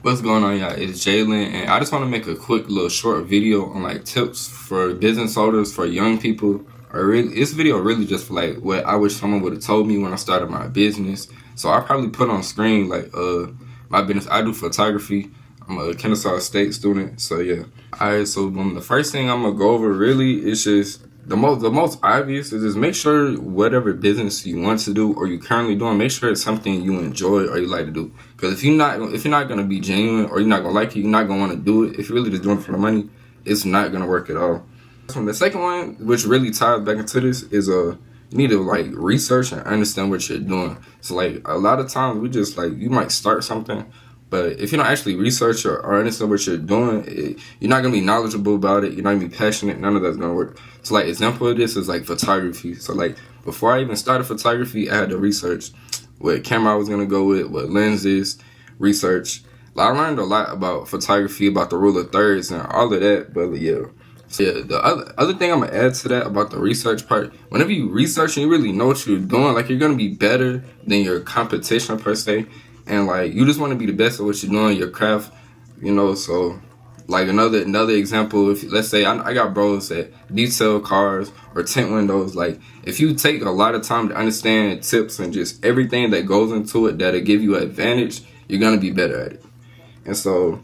What's going on, y'all? It's Jalen, and I just want to make a quick little short video on like tips for business owners, for young people. Or really, this video really just for like what I wish someone would have told me when I started my business. So I probably put on screen like my business. I do photography. I'm a Kennesaw State student. So yeah. Alright, so the first thing I'm gonna go over really is just the most obvious is just make sure whatever business you want to do or you currently doing, make sure it's something you enjoy or you like to do. Because if you're not gonna be genuine or you're not gonna like it, you're not gonna want to do it. If you're really just doing it for the money, it's not gonna work at all. So the second one, which really ties back into this, is you need to like research and understand what you're doing. So like a lot of times we just like you might start something, but if you don't actually research or understand what you're doing, you're not gonna be knowledgeable about it. You're not gonna be passionate. None of that's gonna work. So like example of this is like photography. So like before I even started photography, I had to research what camera I was gonna go with, what lenses, research. Like, I learned a lot about photography, about the rule of thirds and all of that. But yeah. So yeah, the other thing I'm gonna add to that about the research part, whenever you research and you really know what you're doing, like you're gonna be better than your competition per se. And like you just want to be the best at what you're doing, your craft, so like another example, if let's say I got bros that detail cars or tint windows. Like if you take a lot of time to understand tips and just everything that goes into it that'll give you an advantage, you're gonna be better at it. And so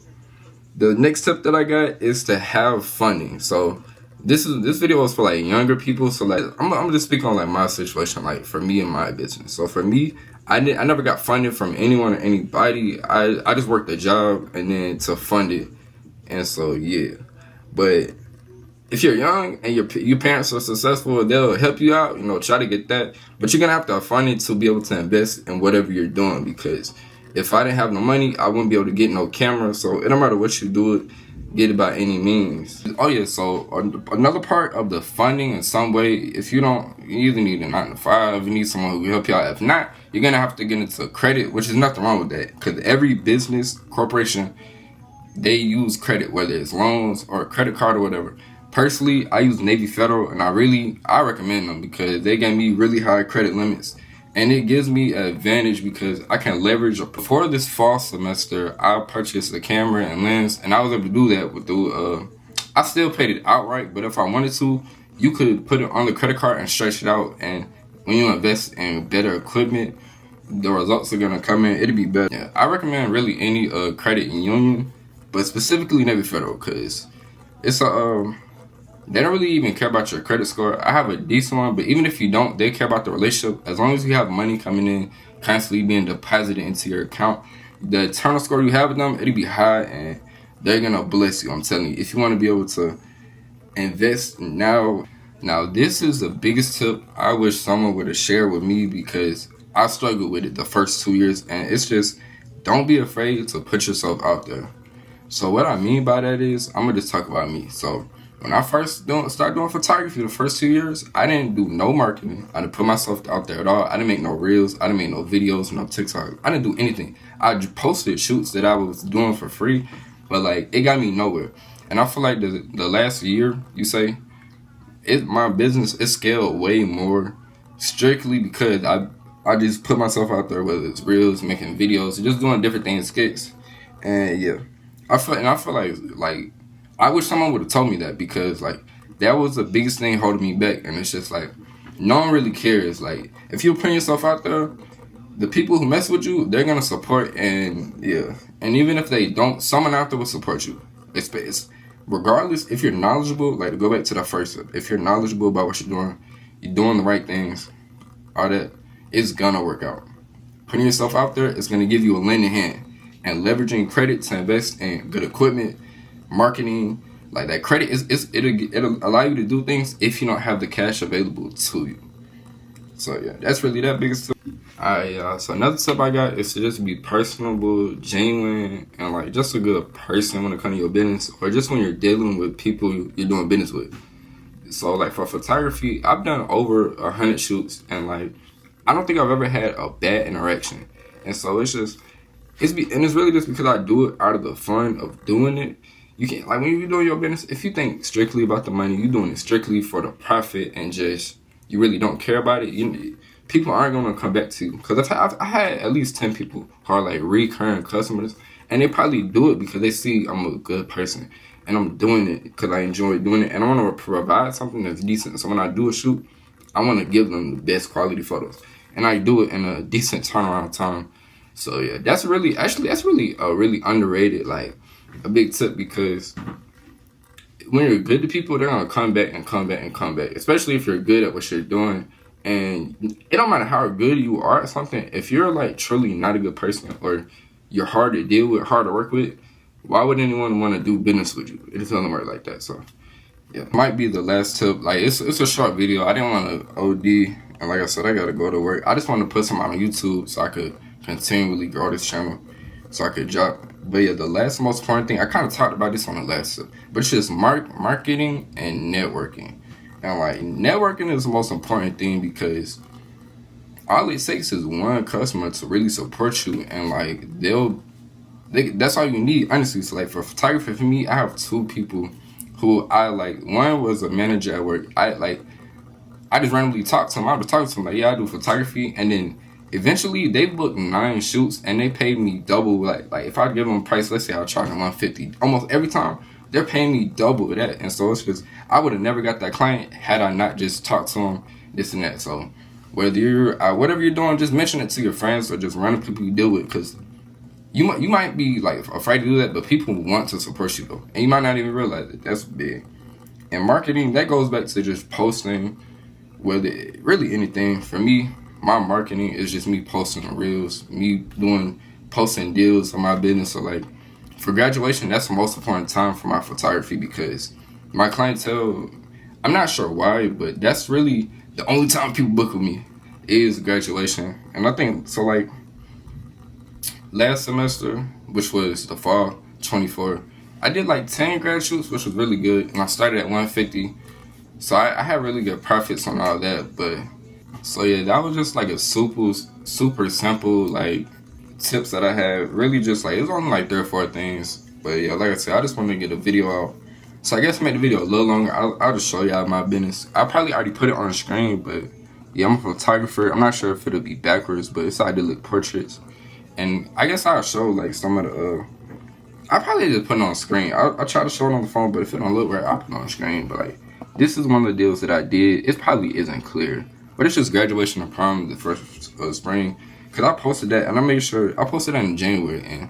the next tip that I got is to have funding. So this video is for like younger people. So like I'm just speaking on like my situation, like for me and my business. So for me, I never got funded from anyone or anybody. I just worked a job and then to fund it. And so yeah. But if you're young and your parents are successful, they'll help you out, try to get that. But you're gonna have to have funding to be able to invest in whatever you're doing, because if I didn't have no money, I wouldn't be able to get no camera. So it don't matter what you do, get it by any means. Oh yeah, so another part of the funding in some way, if you either need a 9 to 5, you need someone who can help you out. If not, you're gonna have to get into credit, which is nothing wrong with that, because every business corporation, they use credit, whether it's loans or a credit card or whatever. Personally, I use Navy Federal, and I recommend them because they gave me really high credit limits. And it gives me an advantage because I can leverage. Before this fall semester, I purchased a camera and lens, and I was able to do that with I still paid it outright, but if I wanted to, you could put it on the credit card and stretch it out. And when you invest in better equipment, the results are gonna come in. It'll be better. Yeah, I recommend really any credit union, but specifically Navy Federal, because it's they don't really even care about your credit score. I have a decent one, but even if you don't, they care about the relationship. As long as you have money coming in, constantly being deposited into your account, the internal score you have with them, it'll be high, and they're gonna bless you. I'm telling you, if you want to be able to invest now. Now, this is the biggest tip I wish someone would have shared with me, because I struggled with it the first 2 years, and it's just don't be afraid to put yourself out there. So what I mean by that is, I'm gonna just talk about me. So when I first started doing photography the first 2 years, I didn't do no marketing. I didn't put myself out there at all. I didn't make no reels. I didn't make no videos, no TikTok. I didn't do anything. I posted shoots that I was doing for free, but like it got me nowhere. And I feel like the last year, my business is scaled way more strictly because I just put myself out there, whether it's reels, making videos, just doing different things, skits, and yeah. I feel like I wish someone would have told me that, because like that was the biggest thing holding me back. And it's just like no one really cares. Like if you put yourself out there, the people who mess with you, they're gonna support. And yeah, and even if they don't, someone out there will support you. It's regardless if you're knowledgeable. Like to go back to the first step, if you're knowledgeable about what you're doing the right things, all that, it's gonna work out. Putting yourself out there is gonna give you a lending hand, and leveraging credit to invest in good equipment, marketing, like that credit it'll allow you to do things if you don't have the cash available to you. So yeah, that's really that biggest tip. Alright, y'all. So another tip I got is to just be personable, genuine, and like just a good person when it comes to your business, or just when you're dealing with people you're doing business with. So like for photography, I've done over 100 shoots, and like I don't think I've ever had a bad interaction. And so it's really just because I do it out of the fun of doing it. You can't, like when you're doing your business, if you think strictly about the money, you're doing it strictly for the profit, and just you really don't care about it, people aren't gonna come back to you. Because I had at least 10 people who are like recurring customers, And they probably do it because they see I'm a good person and I'm doing it because I enjoy doing it and I want to provide something that's decent. So when I do a shoot, I want to give them the best quality photos, and I do it in a decent turnaround time. So yeah, that's really a really underrated, like a big tip, because when you're good to people, they're gonna come back and come back and come back. Especially if you're good at what you're doing, and it don't matter how good you are at something. If you're like truly not a good person, or you're hard to deal with, hard to work with, why would anyone want to do business with you? It doesn't work like that. So yeah, might be the last tip. Like it's a short video. I didn't want to OD, and like I said, I gotta go to work. I just want to put some on YouTube so I could continually grow this channel, so I could drop. But yeah, the last most important thing, I kind of talked about this on the last tip, but it's just marketing and networking. And like networking is the most important thing, because all it takes is one customer to really support you, and like that's all you need, honestly. So like for photography, for me, I have two people who I like. One was a manager at work. I just randomly talked to him. I was talking to him like, yeah, I do photography, and then eventually they booked 9 shoots and they paid me double. Like if I give them a price, let's say I'll charge them $150, almost every time they're paying me double that. And so it's just, I would have never got that client had I not just talked to them, this and that. So whether you're whatever you're doing, just mention it to your friends or just random people you deal with, because you might be like afraid to do that, but people want to support you though, and you might not even realize it. That's big. And marketing, that goes back to just posting, whether really anything. For me, my marketing is just me posting reels, me posting deals on my business. So like for graduation, that's the most important time for my photography, because my clientele, I'm not sure why, but that's really the only time people book with me is graduation. And I think so. Like last semester, which was the fall 24, I did like 10 grad shoots, which was really good, and I started at 150. So I had really good profits on all that. But so yeah, that was just like a super simple like tips that I had. Really just like, it's only like 3 or 4 things. But yeah, like I said, I just wanted to get a video out. So I guess make the video a little longer. I'll just show y'all my business. I probably already put it on the screen, but yeah, I'm a photographer. I'm not sure if it'll be backwards, but it's idyllic portraits. And I guess I'll show like some of the I probably just put it on the screen. I'll try to show it on the phone, but if it don't look right, I'll put it on the screen. But like, this is one of the deals that I did. It probably isn't clear, but it's just graduation and prom the first spring. Cause I posted that, and I made sure I posted that in January, and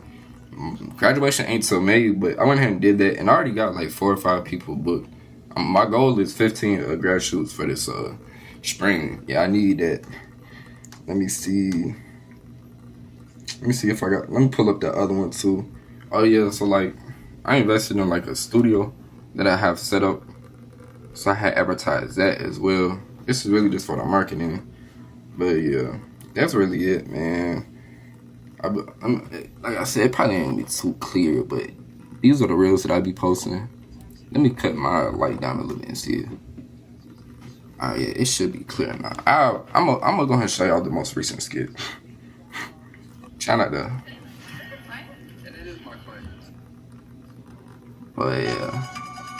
graduation ain't till May. But I went ahead and did that, and I already got like 4 or 5 people booked. My goal is 15 grad shoots for this spring. Yeah, I need that. Let me see if I got. Let me pull up the other one too. Oh yeah, so like I invested in like a studio that I have set up, so I had advertised that as well. This is really just for the marketing, but yeah, that's really it, man. I'm like I said, it probably ain't be too clear, but these are the reels that I be posting. Let me cut my light down a little bit and see it. Oh yeah, it should be clear now. I'm gonna go ahead and show y'all the most recent skit. Try not to. But yeah,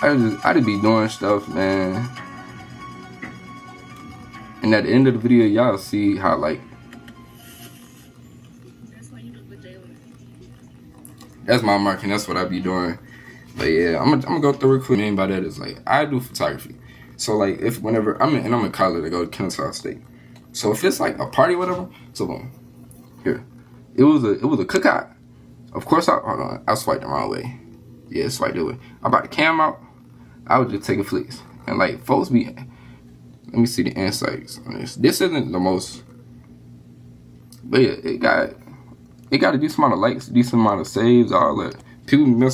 I just be doing stuff, man. And at the end of the video, y'all see how like that's my marketing. That's what I be doing. But yeah, I'm gonna go through it quick. What I mean by that is like I do photography. So like whenever I'm in college, I go to Kennesaw State. So if it's like a party, or whatever. So boom, here, it was a cookout. Of course, hold on, I swiped the wrong way. Yeah, swiped the way. I brought the cam out. I was just taking flicks, and like folks be. Let me see the insights on this. This isn't the most, but yeah, it got a decent amount of likes, decent amount of saves, all that. People